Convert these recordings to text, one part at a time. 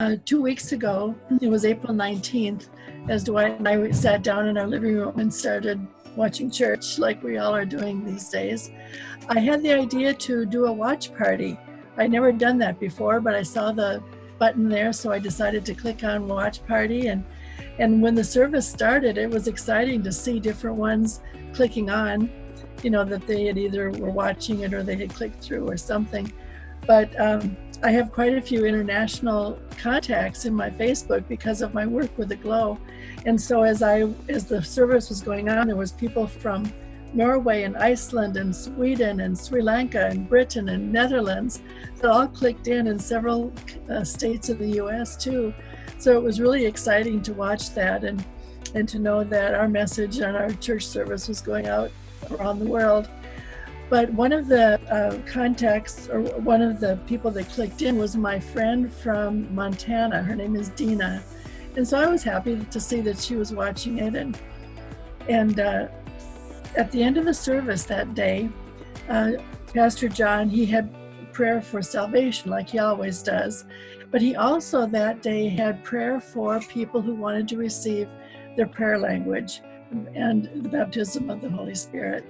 2 weeks ago, it was April 19th, as Dwight and I sat down in our living room and started watching church like we all are doing these days. I had the idea to do a watch party. I'd never done that before, but I saw the button there, so I decided to click on watch party. And when the service started, it was exciting to see different ones clicking on, that they had either were watching it or they had clicked through or something. But I have quite a few international contacts in my Facebook because of my work with the Glow. And so as the service was going on, there was people from Norway and Iceland and Sweden and Sri Lanka and Britain and Netherlands that all clicked in, and several states of the US too. So it was really exciting to watch that and to know that our message and our church service was going out around the world. But one of the contacts, or one of the people that clicked in, was my friend from Montana. Her name is Dina. And so I was happy to see that she was watching it. And at the end of the service that day, Pastor John, he had prayer for salvation like he always does. But he also that day had prayer for people who wanted to receive their prayer language and the baptism of the Holy Spirit.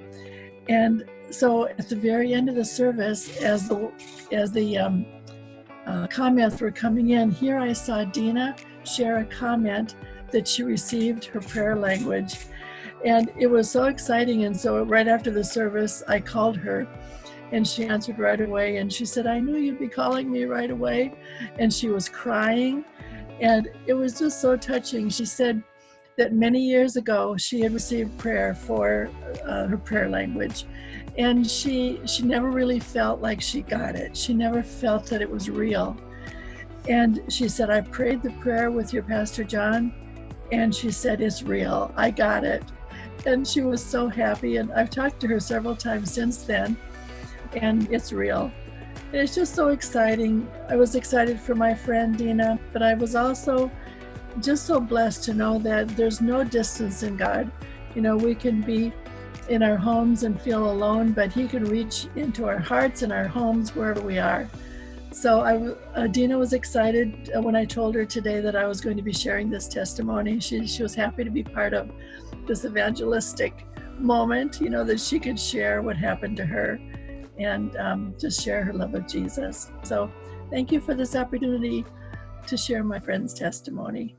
And so at the very end of the service, as the comments were coming in, here I saw Dina share a comment that she received her prayer language. And it was so exciting. And so right after the service, I called her and she answered right away. And she said, "I knew you'd be calling me right away." And she was crying. And it was just so touching. She said that many years ago, she had received prayer for her prayer language. And she never really felt like she got it. She never felt that it was real. And she said, "I prayed the prayer with your Pastor John." And she said, "It's real. I got it." And she was so happy. And I've talked to her several times since then. And it's real. And it's just so exciting. I was excited for my friend Dina, but I was also just so blessed to know that there's no distance in God. We can be in our homes and feel alone, but He can reach into our hearts and our homes wherever we are. So Dina was excited when I told her today that I was going to be sharing this testimony. She was happy to be part of this evangelistic moment, that she could share what happened to her and just share her love of Jesus. So thank you for this opportunity to share my friend's testimony.